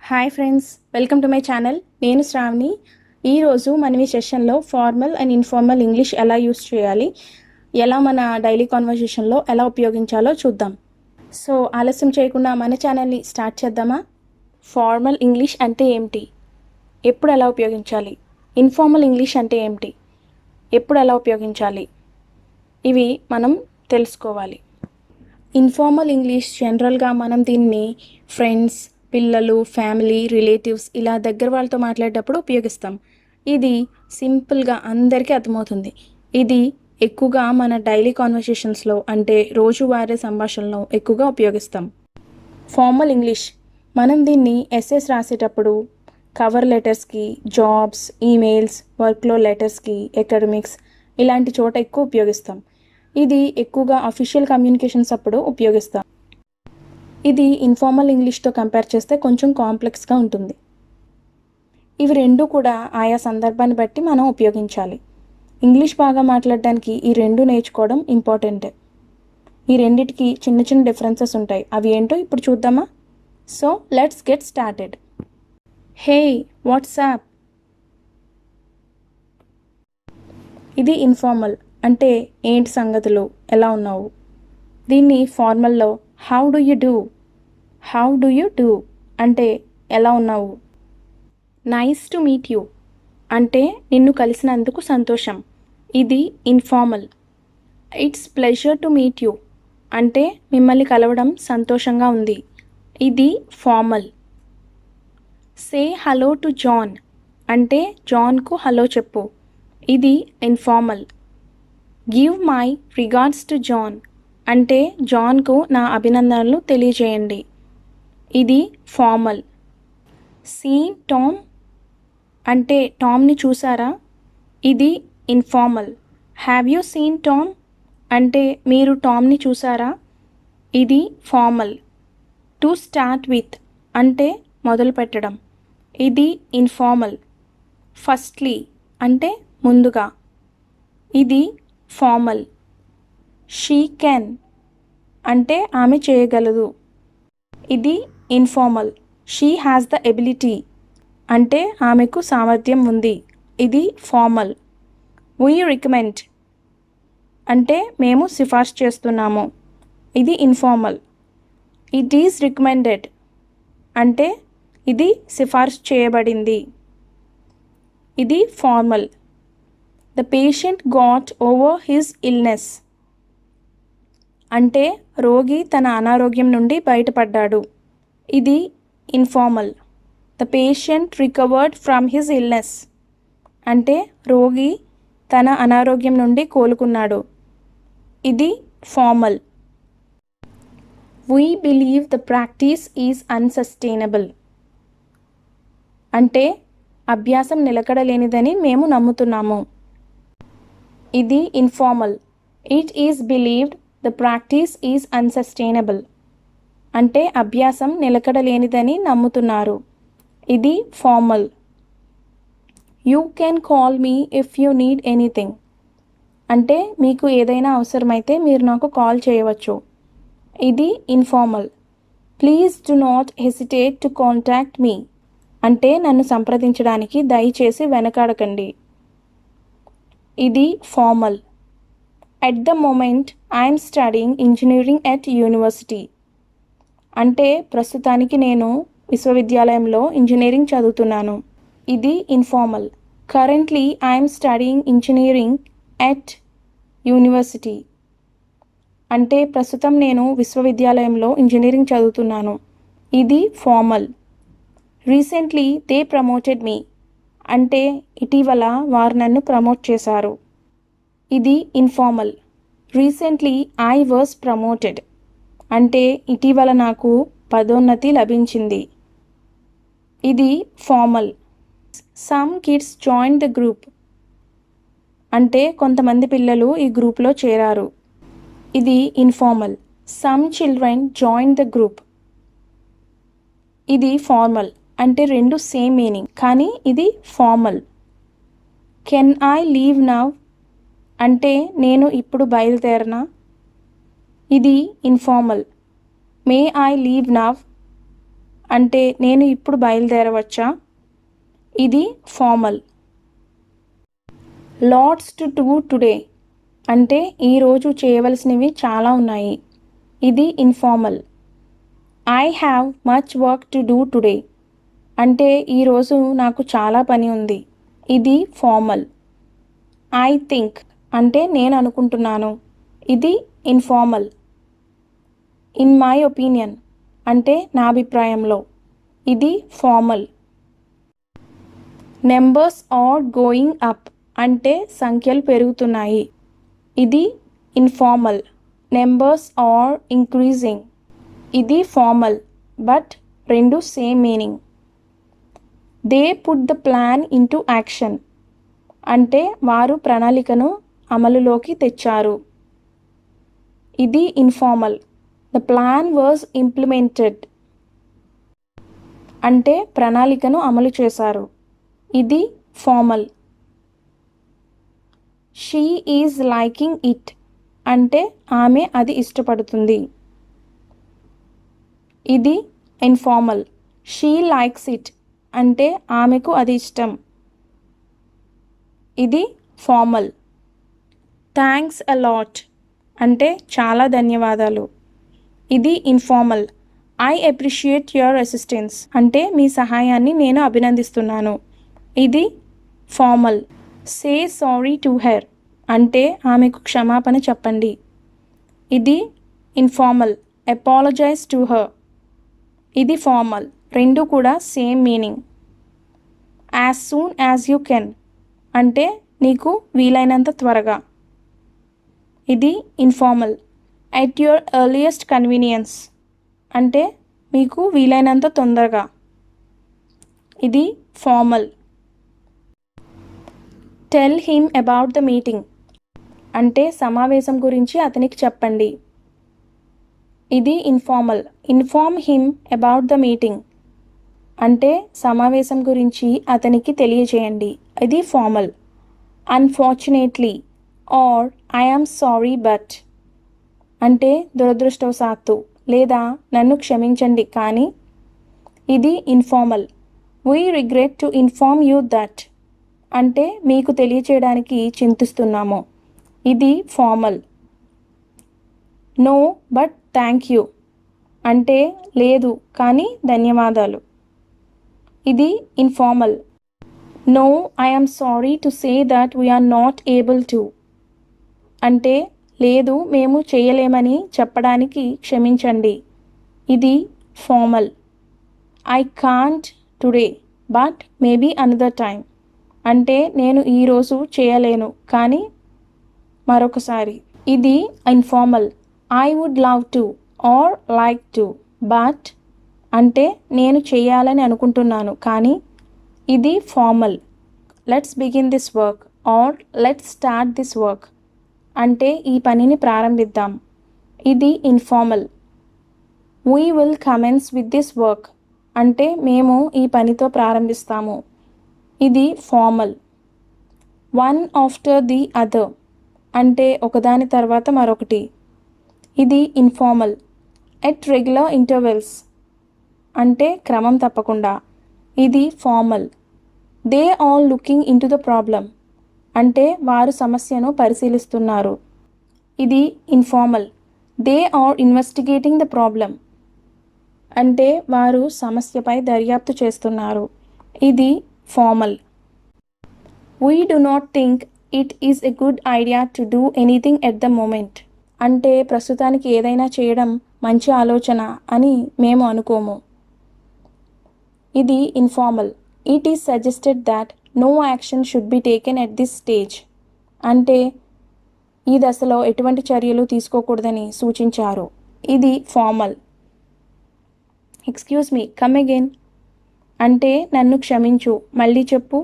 Hi friends, welcome to my channel. నేను శ్రావణి. ఈరోజు మనం ఈ సెషన్లో ఫార్మల్ అండ్ ఇన్ఫార్మల్ ఇంగ్లీష్ ఎలా యూస్ చేయాలి, ఎలా మన డైలీ కాన్వర్జేషన్లో ఎలా ఉపయోగించాలో చూద్దాం. సో ఆలస్యం చేయకుండా మన ఛానల్ని స్టార్ట్ చేద్దామా? ఫార్మల్ ఇంగ్లీష్ అంటే ఏమిటి, ఎప్పుడు ఎలా ఉపయోగించాలి? ఇన్ఫార్మల్ ఇంగ్లీష్ అంటే ఏమిటి, ఎప్పుడు ఎలా ఉపయోగించాలి? ఇవి మనం తెలుసుకోవాలి. ఇన్ఫార్మల్ ఇంగ్లీష్ జనరల్గా మనం దీన్ని ఫ్రెండ్స్, పిల్లలు, ఫ్యామిలీ, రిలేటివ్స్ ఇలా దగ్గర వాళ్ళతో మాట్లాడేటప్పుడు ఉపయోగిస్తాం. ఇది సింపుల్గా అందరికీ అర్థమవుతుంది. ఇది ఎక్కువగా మన డైలీ కాన్వర్సేషన్స్లో అంటే రోజువారీ సంభాషణలో ఎక్కువగా ఉపయోగిస్తాం. ఫార్మల్ ఇంగ్లీష్ మనం దీన్ని ఎస్ఎస్ రాసేటప్పుడు, కవర్ లెటర్స్కి, జాబ్స్, ఈమెయిల్స్, వర్క్లో లెటర్స్కి, అకాడమిక్స్ ఇలాంటి చోట ఎక్కువ ఉపయోగిస్తాం. ఇది ఎక్కువగా అఫీషియల్ కమ్యూనికేషన్స్ అప్పుడు ఉపయోగిస్తాం. ఇది ఇన్ఫార్మల్ ఇంగ్లీష్తో కంపేర్ చేస్తే కొంచెం కాంప్లెక్స్గా ఉంటుంది. ఇవి రెండు కూడా ఆయా సందర్భాన్ని బట్టి మనం ఉపయోగించాలి. ఇంగ్లీష్ బాగా మాట్లాడడానికి ఈ రెండు నేర్చుకోవడం ఇంపార్టెంట్. ఈ రెండిటికి చిన్న చిన్న డిఫరెన్సెస్ ఉంటాయి. అవి ఏంటో ఇప్పుడు చూద్దామా? So let's get started. Hey, WhatsApp. ఇది ఇన్ఫార్మల్ అంటే ఏంటి సంగతులు, ఎలా ఉన్నావు. దీన్ని ఫార్మల్లో హౌ డు యూ డూ అంటే ఎలా ఉన్నావు. నైస్ టు మీట్ యూ అంటే నిన్ను కలిసినందుకు సంతోషం. ఇది informal. It's pleasure to meet you అంటే మిమ్మల్ని కలవడం సంతోషంగా ఉంది. ఇది formal. Say hello to John అంటే జాన్కు హలో చెప్పు. ఇది informal. Give my regards to John అంటే జాన్కు నా అభినందనలు తెలియజేయండి. ఇది ఫార్మల్. సీన్ టామ్ అంటే టామ్ని చూసారా. ఇది informal. Have you seen Tom అంటే మీరు టామ్ని చూసారా. ఇది ఫార్మల్. టు స్టార్ట్ విత్ అంటే మొదలు పెట్టడం. ఇది ఇన్ఫార్మల్. ఫస్ట్లీ అంటే ముందుగా. ఇది ఫార్మల్. షీ కెన్ అంటే ఆమె చేయగలదు. ఇది informal. She has the ability అంటే ఆమెకు సామర్థ్యం ఉంది. ఇది ఫార్మల్. వీ రికమెండ్ అంటే మేము సిఫార్సు చేస్తున్నాము. ఇది ఇన్ఫార్మల్. ఇట్ ఈస్ రికమెండెడ్ అంటే ఇది సిఫార్సు చేయబడింది. ఇది formal. The patient got over his illness అంటే రోగి తన అనారోగ్యం నుండి బయటపడ్డాడు. ఇది informal. The patient recovered from his illness అంటే రోగి తన అనారోగ్యం నుండి కోలుకున్నాడు. ఇది formal. We believe the practice is unsustainable అంటే అభ్యాసం నిలకడలేనిదని మేము నమ్ముతున్నాము. ఇది informal. It is believed the practice is unsustainable అంటే అభ్యాసం నిలకడలేనిదని నమ్ముతున్నారు. ఇది formal. You can call me if you need anything అంటే మీకు ఏదైనా అవసరమైతే మీరు నాకు కాల్ చేయవచ్చు. ఇది informal. Please do not hesitate to contact me అంటే నన్ను సంప్రదించడానికి దయచేసి వెనకాడకండి. ఇది formal. At the moment I'm studying engineering at university అంటే ప్రస్తుతానికి నేను విశ్వవిద్యాలయంలో ఇంజనీరింగ్ చదువుతున్నాను. ఇది informal. Currently I'm studying engineering at university అంటే ప్రస్తుతం నేను విశ్వవిద్యాలయంలో ఇంజనీరింగ్ చదువుతున్నాను. ఇది formal. Recently they promoted me అంటే ఇటీవల వారు నన్ను ప్రమోట్ చేశారు. ఇది informal. Recently I was promoted అంటే ఇటీవల నాకు పదోన్నతి లభించింది. ఇది formal. Some kids join the group అంటే కొంతమంది పిల్లలు ఈ గ్రూప్లో చేరారు. ఇది informal. Some children join the group. ఇది ఫార్మల్ అంటే రెండు సేమ్ మీనింగ్ కానీ ఇది formal. Can I leave now అంటే నేను ఇప్పుడు బయలుదేరనా. ఇది informal. May I leave now అంటే నేను ఇప్పుడు బయలుదేరవచ్చా. ఇది formal. LADS to do today అంటే ఈరోజు చేయవలసినవి చాలా ఉన్నాయి. ఇది informal. I have much work to do today అంటే ఈరోజు నాకు చాలా పని ఉంది. ఇది ఫార్మల్. ఐ థింక్ అంటే నేను అనుకుంటున్నాను. ఇది ఇన్ఫార్మల్. ఇన్ మై ఒపీనియన్ అంటే నా అభిప్రాయంలో. ఇది formal. Numbers are going up అంటే సంఖ్యలు పెరుగుతున్నాయి. ఇది ఇన్ఫార్మల్. Numbers are increasing. ఇది ఫార్మల్ బట్ రెండు same meaning. They put the plan into action అంటే వారు ప్రణాళికను అమలులోకి తెచ్చారు. ఇది informal. The plan was implemented అంటే ప్రణాళికను అమలు చేశారు. ఇది formal. She is liking it అంటే ఆమె అది ఇష్టపడుతుంది. ఇది ఇన్ఫార్మల్. షీ లైక్స్ ఇట్ అంటే ఆమెకు అది ఇష్టం. ఇది ఫార్మల్. థ్యాంక్స్ అ లాట్ అంటే చాలా ధన్యవాదాలు. ఇది informal. I appreciate your assistance అంటే మీ సహాయాన్ని నేను అభినందిస్తున్నాను. ఇది formal. Say sorry to her అంటే ఆమెకు క్షమాపణ చెప్పండి. ఇది ఇన్ఫార్మల్. Apologise to her. ఇది ఫార్మల్. రెండు కూడా same meaning. As soon as you can అంటే నీకు వీలైనంత త్వరగా. ఇది informal. At your earliest convenience అంటే మీకు వీలైనంత తొందరగా. ఇది formal. Tell him about the meeting అంటే సమావేశం గురించి అతనికి చెప్పండి. ఇది informal. Inform him about the meeting అంటే సమావేశం గురించి అతనికి తెలియజేయండి. ఇది formal. Unfortunately or I am sorry but అంటే దురదృష్టవశాత్తు లేదా నన్ను క్షమించండి కానీ. ఇది informal. We regret to inform you that అంటే మీకు తెలియచేయడానికి చింతిస్తున్నాము. ఇది formal. No but thank you అంటే లేదు కానీ ధన్యవాదాలు. ఇది informal. No I am sorry to say that we're not able to అంటే లేదు మేము చేయలేమని చెప్పడానికి క్షమించండి. ఇది formal. I can't today but maybe another time అంటే నేను ఈరోజు చేయలేను కానీ మరొకసారి. ఇది informal. I would love to or like to but అంటే నేను చేయాలని అనుకుంటున్నాను కానీ. ఇది formal. Let's begin this work or let's start this work అంటే ఈ పనిని ప్రారంభిద్దాం. ఇది informal. We will commence with this work అంటే మేము ఈ పనితో ప్రారంభిస్తాము. ఇది formal. One after the other అంటే ఒకదాని తర్వాత మరొకటి. ఇది ఇన్ఫార్మల్. ఎట్ రెగ్యులర్ ఇంటర్వెల్స్ అంటే క్రమం తప్పకుండా. ఇది formal. They are looking into the problem అంటే వారు సమస్యను పరిశీలిస్తున్నారు. ఇది informal. They are investigating the problem అంటే వారు సమస్యపై దర్యాప్తు చేస్తున్నారు. ఇది formal. We do not think it is a good idea to do anything at the moment అంటే ప్రస్తుతానికి ఏదైనా చేయడం మంచి ఆలోచన అని మేము అనుకోము. ఇది informal. It is suggested that no action should be taken at this stage అంటే ఈ దశలో ఎటువంటి చర్యలు తీసుకోకూడదని సూచించారు. ఇది formal. Excuse me, come again అంటే నన్ను క్షమించు, మళ్ళీ చెప్పు.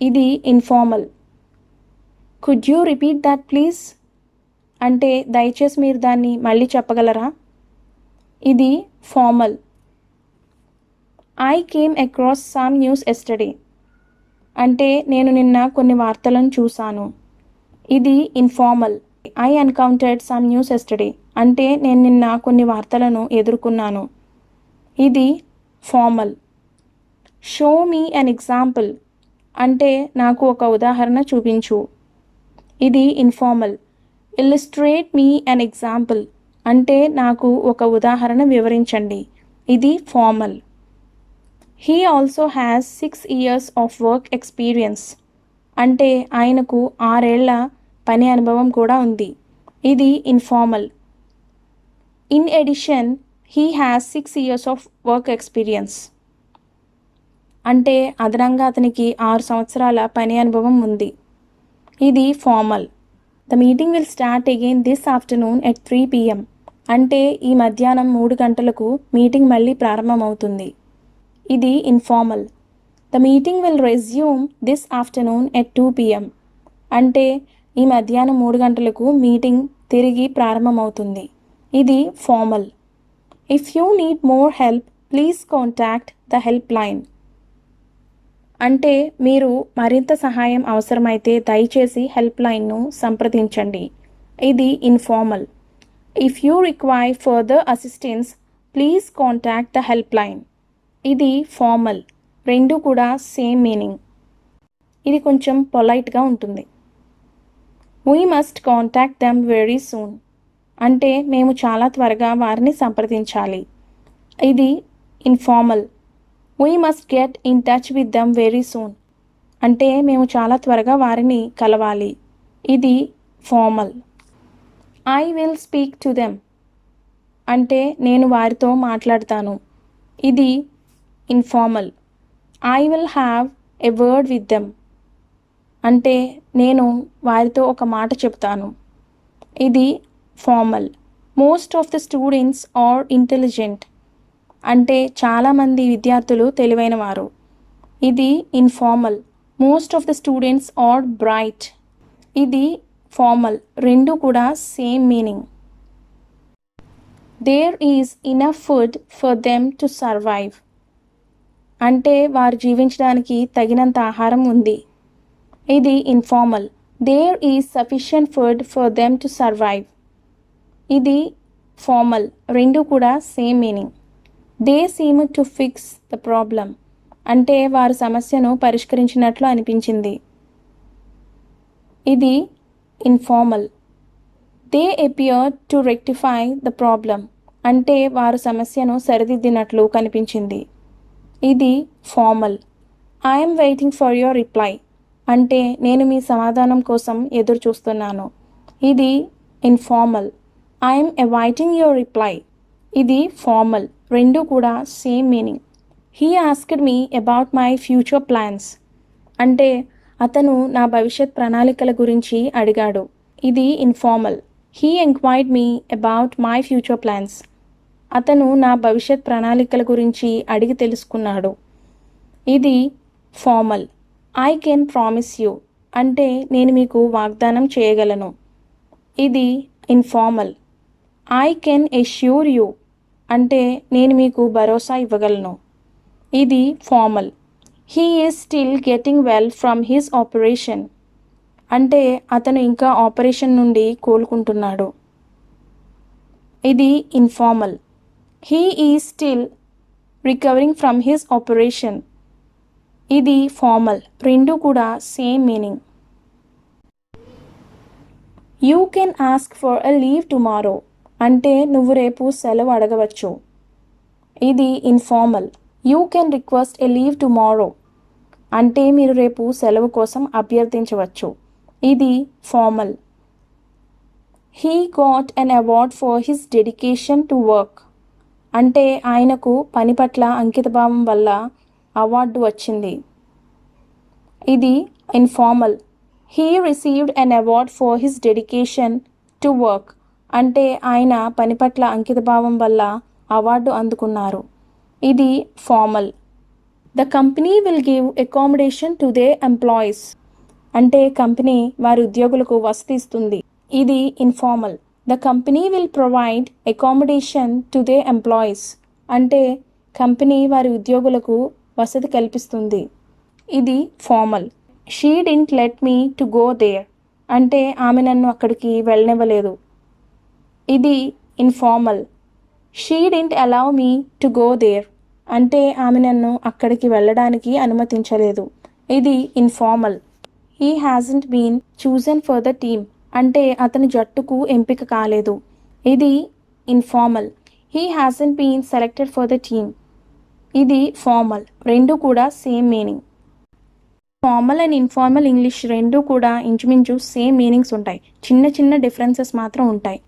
ఇది informal. Could you repeat that please అంటే దయచేసి మీరు దాన్ని మళ్ళీ చెప్పగలరా. ఇది formal. I came across some news yesterday అంటే నేను నిన్న కొన్ని వార్తలను చూశాను. ఇది informal. I encountered some news yesterday అంటే నేను నిన్న కొన్ని వార్తలను ఎదుర్కొన్నాను. ఇది formal. Show me an example అంటే నాకు ఒక ఉదాహరణ చూపించు. ఇది informal. Illustrate me an example అంటే నాకు ఒక ఉదాహరణ వివరించండి. ఇది formal. He also has 6 years of work experience అంటే ఆయనకు 6 ఏళ్ల పని అనుభవం కూడా ఉంది. ఇది informal. In addition he has 6 years of work experience అంటే అదనంగా అతనికి 6 సంవత్సరాల పని అనుభవం ఉంది. ఇది formal. The meeting will start again this afternoon at 3 PM అంటే ఈ మధ్యాహ్నం 3 గంటలకు మీటింగ్ మళ్ళీ ప్రారంభమవుతుంది. ఇది informal. The meeting will resume this afternoon at 2 PM అంటే ఈ మధ్యాహ్నం 3 గంటలకు మీటింగ్ తిరిగి ప్రారంభమవుతుంది. ఇది formal. If you need more help please contact the help line అంటే మీరు మరింత సహాయం అవసరమైతే దయచేసి హెల్ప్ లైన్ను సంప్రదించండి. ఇది informal. If you require further assistance please contact the help line. ఇది ఫార్మల్. రెండు కూడా సేమ్ మీనింగ్. ఇది కొంచెం పొలైట్గా ఉంటుంది. We must contact them very soon అంటే మేము చాలా త్వరగా వారిని సంప్రదించాలి. ఇది informal. We must get in touch with them very soon అంటే మేము చాలా త్వరగా వారిని కలవాలి. ఇది formal. I will speak to them అంటే నేను వారితో మాట్లాడతాను. ఇది informal. I will have a word with them అంటే నేను వారితో ఒక మాట చెప్తాను. ఇది formal. Most of the students are intelligent అంటే చాలామంది విద్యార్థులు తెలివైన వారు. ఇది informal. Most of the students are bright. ఇది ఫార్మల్. రెండు కూడా same meaning. There is enough food for them to survive అంటే వారు జీవించడానికి తగినంత ఆహారం ఉంది. ఇది informal. There is sufficient food for them to survive. ఇది ఫార్మల్. రెండు కూడా same meaning. They seem to fix the problem అంటే వారు సమస్యను పరిష్కరించినట్లు అనిపించింది. ఇది informal. They appear to rectify the problem అంటే వారు సమస్యను సరిదిద్దినట్లు కనిపించింది. ఇది formal. I'm waiting for your reply అంటే నేను మీ సమాధానం కోసం ఎదురు చూస్తున్నాను. ఇది informal. I'm awaiting your reply. ఇది ఫార్మల్. రెండు కూడా same meaning. He asked me about my future plans అంటే అతను నా భవిష్యత్ ప్రణాళికల గురించి అడిగాడు. ఇది informal. He enquired me about my future plans అతను నా భవిష్యత్ ప్రణాళికల గురించి అడిగి తెలుసుకున్నాడు. ఇది formal. I can promise you అంటే నేను మీకు వాగ్దానం చేయగలను. ఇది informal. I can assure you అంటే నేను మీకు భరోసా ఇవ్వగలను. ఇది formal. He is still getting well from his operation అంటే అతను ఇంకా ఆపరేషన్ నుండి కోలుకుంటున్నాడు. ఇది informal. He is still recovering from his operation. ఇది ఫార్మల్. రెండు కూడా same meaning. You can ask for a leave tomorrow అంటే నువ్వు రేపు సెలవు అడగవచ్చు. ఇది informal. You can request a leave tomorrow అంటే మీరు రేపు సెలవు కోసం అభ్యర్థించవచ్చు. ఇది formal. He got an award for his dedication to work అంటే ఆయనకు పని పట్ల అంకితభావం వల్ల అవార్డు వచ్చింది. ఇది informal. He received an award for his dedication to work అంటే ఆయన పని పట్ల అంకితభావం వల్ల అవార్డు అందుకున్నారు. ఇది formal. The company will give accommodation to the employees అంటే కంపెనీ వారి ఉద్యోగులకు వసతి ఇస్తుంది. ఇది informal. The company will provide accommodation to the employees అంటే కంపెనీ వారి ఉద్యోగులకు వసతి కల్పిస్తుంది. ఇది formal. She didn't let me to go there అంటే ఆమె నన్ను అక్కడికి వెళ్ళనివ్వలేదు. ఇది informal. She didn't allow me to go there అంటే ఆమె నన్ను అక్కడికి వెళ్ళడానికి అనుమతించలేదు. ఇది informal. He hasn't been chosen for the team. అంటే అతని జట్టుకు ఎంపిక కాలేదు. ఇది informal. He hasn't been selected for the team. ఇది ఫార్మల్. రెండు కూడా same meaning. Formal and informal English రెండు కూడా ఇంచుమించు సేమ్ మీనింగ్స్ ఉంటాయి. చిన్న చిన్న డిఫరెన్సెస్ మాత్రం ఉంటాయి.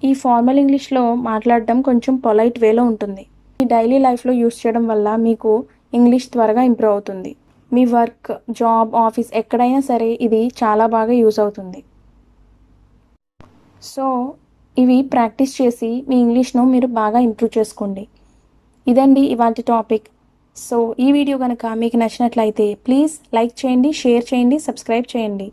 ఈ ఫార్మల్ ఇంగ్లీష్లో మాట్లాడడం కొంచెం పొలైట్ వేలో ఉంటుంది. మీ డైలీ లైఫ్లో యూస్ చేయడం వల్ల మీకు ఇంగ్లీష్ త్వరగా ఇంప్రూవ్ అవుతుంది. మీ వర్క్, జాబ్, ఆఫీస్ ఎక్కడైనా సరే ఇది చాలా బాగా యూజ్ అవుతుంది. సో ఇవి ప్రాక్టీస్ చేసి మీ ఇంగ్లీష్ను మీరు బాగా ఇంప్రూవ్ చేసుకోండి. ఇదండి ఇవాల్టి టాపిక్. సో ఈ వీడియో కనుక మీకు నచ్చినట్లయితే ప్లీజ్ లైక్ చేయండి, షేర్ చేయండి, సబ్స్క్రైబ్ చేయండి.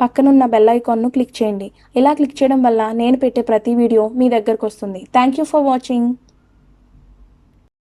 పక్కనున్న బెల్ ఐకాన్ను క్లిక్ చేయండి. ఇలా క్లిక్ చేయడం వల్ల నేను పెట్టే ప్రతి వీడియో మీ దగ్గరకు వస్తుంది. Thank you for watching.